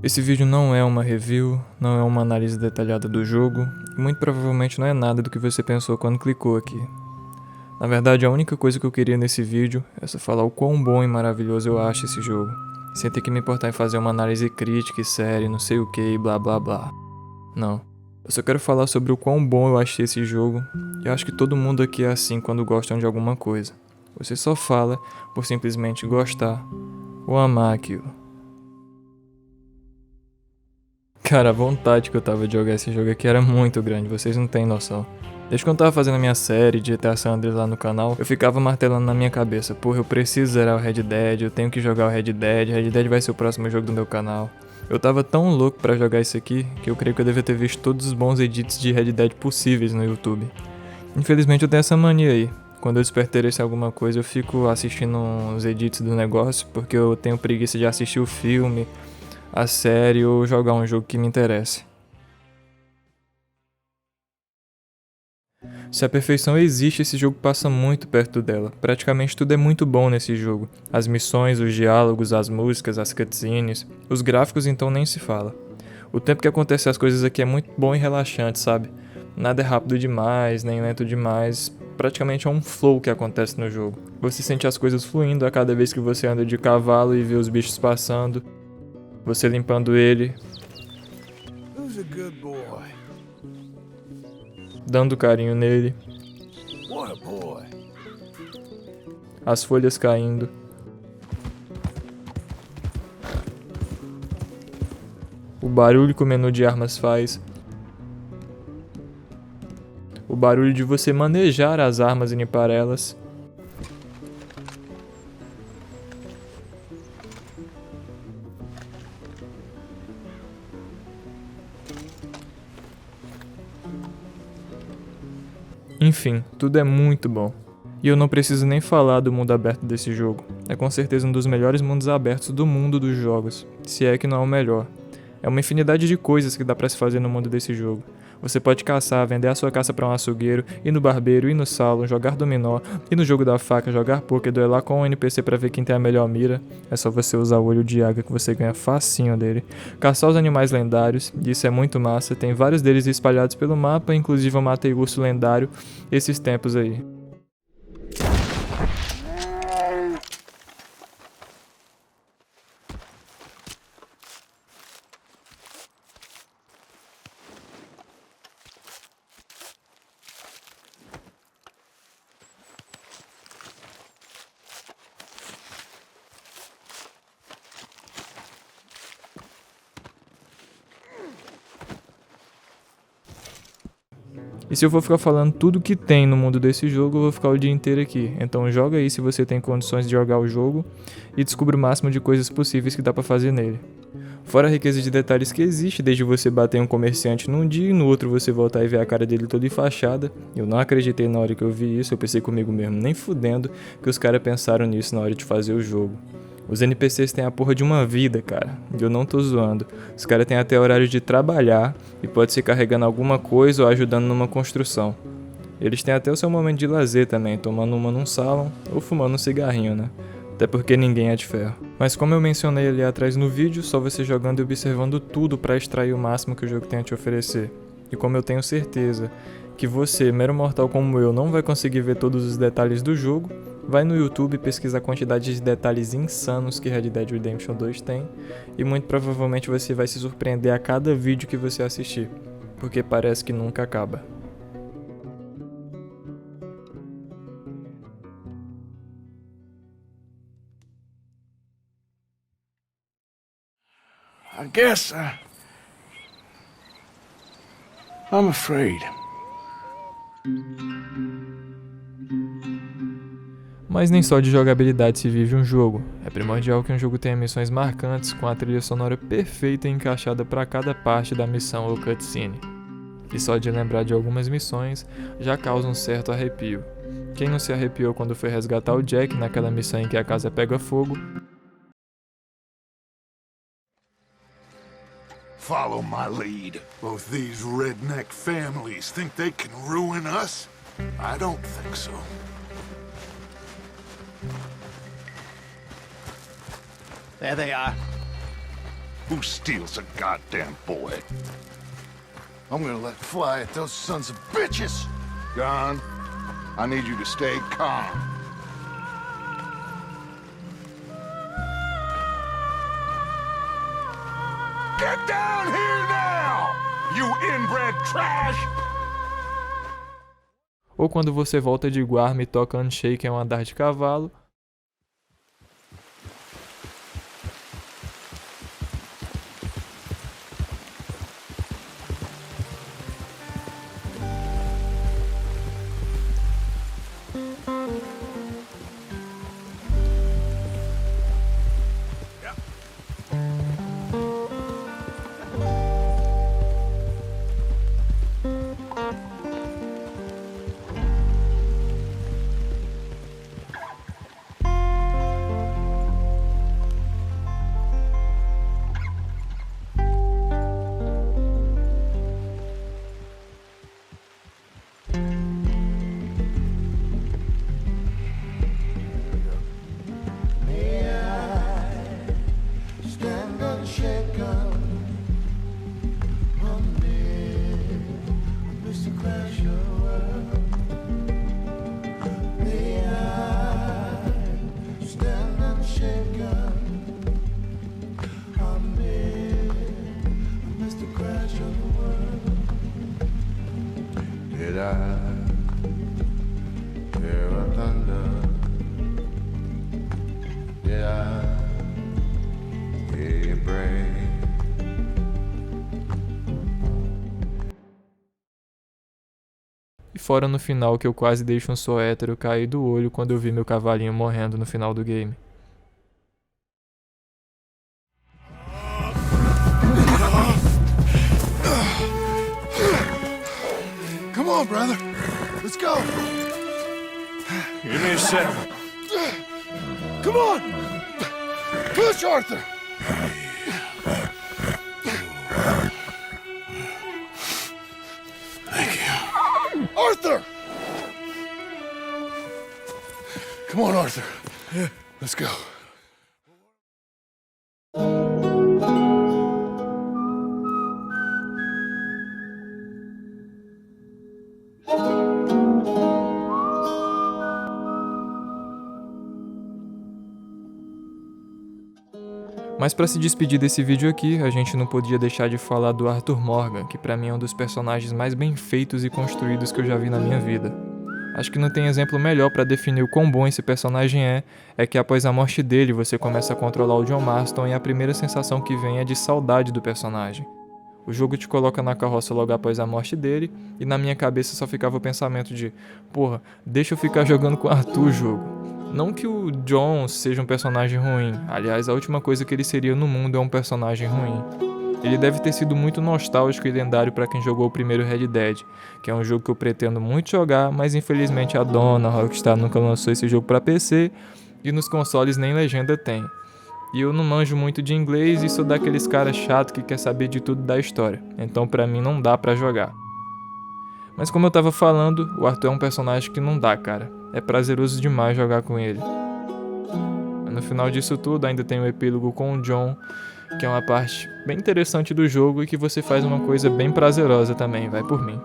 Esse vídeo não é uma review, não é uma análise detalhada do jogo, e muito provavelmente não é nada do que você pensou quando clicou aqui. Na verdade, a única coisa que eu queria nesse vídeo é só falar o quão bom e maravilhoso eu acho esse jogo, sem ter que me importar em fazer uma análise crítica e séria, não sei o que e blá blá blá. Não. Eu só quero falar sobre o quão bom eu achei esse jogo, e eu acho que todo mundo aqui é assim quando gostam de alguma coisa. Você só fala por simplesmente gostar ou amar aquilo. Cara, a vontade que eu tava de jogar esse jogo aqui era muito grande, vocês não têm noção. Desde quando eu tava fazendo a minha série de GTA San Andreas lá no canal, eu ficava martelando na minha cabeça, porra, eu preciso zerar o Red Dead, eu tenho que jogar o Red Dead vai ser o próximo jogo do meu canal. Eu tava tão louco pra jogar isso aqui, que eu creio que eu devia ter visto todos os bons edits de Red Dead possíveis no YouTube. Infelizmente eu tenho essa mania aí. Quando eu desperto interesse em alguma coisa, eu fico assistindo uns edits do negócio, porque eu tenho preguiça de assistir o filme, a série ou jogar um jogo que me interesse. Se a perfeição existe, esse jogo passa muito perto dela. Praticamente tudo é muito bom nesse jogo. As missões, os diálogos, as músicas, as cutscenes, os gráficos então nem se fala. O tempo que acontece as coisas aqui é muito bom e relaxante, sabe? Nada é rápido demais, nem lento demais. Praticamente é um flow que acontece no jogo. Você sente as coisas fluindo a cada vez que você anda de cavalo e vê os bichos passando. Você limpando ele, Who's a good boy? dando carinho nele, What a boy. as folhas caindo. O barulho que o menu de armas faz. O barulho de você manejar as armas e limpar elas. Enfim, tudo é muito bom. E eu não preciso nem falar do mundo aberto desse jogo. É com certeza um dos melhores mundos abertos do mundo dos jogos, se é que não é o melhor. É uma infinidade de coisas que dá pra se fazer no mundo desse jogo. Você pode caçar, vender a sua caça pra um açougueiro, ir no barbeiro, ir no salão, jogar dominó, ir no jogo da faca, jogar poker, duelar com um NPC pra ver quem tem a melhor mira. É só você usar o olho de águia que você ganha facinho dele. Caçar os animais lendários, isso é muito massa, tem vários deles espalhados pelo mapa, inclusive eu matei o urso lendário esses tempos aí. E se eu for ficar falando tudo que tem no mundo desse jogo, eu vou ficar o dia inteiro aqui. Então joga aí se você tem condições de jogar o jogo e descubra o máximo de coisas possíveis que dá pra fazer nele. Fora a riqueza de detalhes que existe, desde você bater em um comerciante num dia e no outro você voltar e ver a cara dele toda enfaixada. Eu não acreditei na hora que eu vi isso, eu pensei comigo mesmo, nem fudendo que os caras pensaram nisso na hora de fazer o jogo. Os NPCs têm a porra de uma vida, cara. E eu não tô zoando. Os caras têm até horário de trabalhar e pode ser carregando alguma coisa ou ajudando numa construção. Eles têm até o seu momento de lazer também, tomando uma num salão ou fumando um cigarrinho, né? Até porque ninguém é de ferro. Mas como eu mencionei ali atrás no vídeo, só você jogando e observando tudo pra extrair o máximo que o jogo tem a te oferecer. E como eu tenho certeza que você, mero mortal como eu, não vai conseguir ver todos os detalhes do jogo, vai no YouTube e pesquisa a quantidade de detalhes insanos que Red Dead Redemption 2 tem, e muito provavelmente você vai se surpreender a cada vídeo que você assistir, porque parece que nunca acaba. I guess I'm afraid. Mas nem só de jogabilidade se vive um jogo. É primordial que um jogo tenha missões marcantes com a trilha sonora perfeita e encaixada para cada parte da missão ou cutscene. E só de lembrar de algumas missões já causa um certo arrepio. Quem não se arrepiou quando foi resgatar o Jack naquela missão em que a casa pega fogo? Follow my lead. Both these redneck families think they can ruin us? I don't think so. There they are. Who steals a goddamn boy? I'm gonna let fly at those sons of bitches. John, I need you to stay calm. Get down here now, you inbred trash! Ou quando você volta de Guarma e toca Unshaken é um andar de cavalo. Did I hear a thunder? Did I hear you break? E fora no final que eu quase deixo um sou hétero cair do olho quando eu vi meu cavalinho morrendo no final do game. Come on, brother. Let's go. Give me a sec. Come on. Push, Arthur. Thank you. Arthur! Come on, Arthur. Let's go. Mas pra se despedir desse vídeo aqui, a gente não podia deixar de falar do Arthur Morgan, que pra mim é um dos personagens mais bem feitos e construídos que eu já vi na minha vida. Acho que não tem exemplo melhor pra definir o quão bom esse personagem é que após a morte dele você começa a controlar o John Marston e a primeira sensação que vem é de saudade do personagem. O jogo te coloca na carroça logo após a morte dele, e na minha cabeça só ficava o pensamento de porra, deixa eu ficar jogando com o Arthur jogo. Não que o John seja um personagem ruim, aliás, a última coisa que ele seria no mundo é um personagem ruim. Ele deve ter sido muito nostálgico e lendário para quem jogou o primeiro Red Dead, que é um jogo que eu pretendo muito jogar, mas infelizmente a dona Rockstar nunca lançou esse jogo para PC e nos consoles nem legenda tem. E eu não manjo muito de inglês e sou daqueles caras chato que quer saber de tudo da história, então pra mim não dá pra jogar. Mas como eu tava falando, o Arthur é um personagem que não dá, cara. É prazeroso demais jogar com ele. No final disso tudo, ainda tem o epílogo com o John, que é uma parte bem interessante do jogo e que você faz uma coisa bem prazerosa também, vai por mim.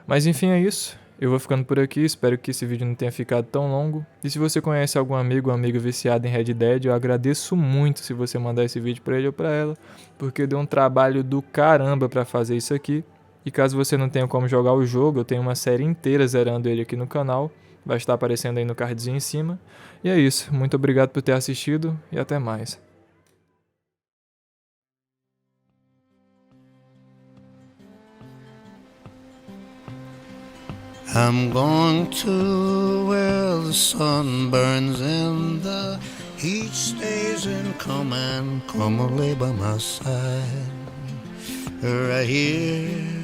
Mas enfim é isso. Eu vou ficando por aqui, espero que esse vídeo não tenha ficado tão longo. E se você conhece algum amigo ou amiga viciado em Red Dead, eu agradeço muito se você mandar esse vídeo pra ele ou pra ela, porque deu um trabalho do caramba pra fazer isso aqui. E caso você não tenha como jogar o jogo, eu tenho uma série inteira zerando ele aqui no canal, vai estar aparecendo aí no cardzinho em cima. E é isso, muito obrigado por ter assistido e até mais. I'm going to where the sun burns and the heat stays and come and come lay by my side. Right here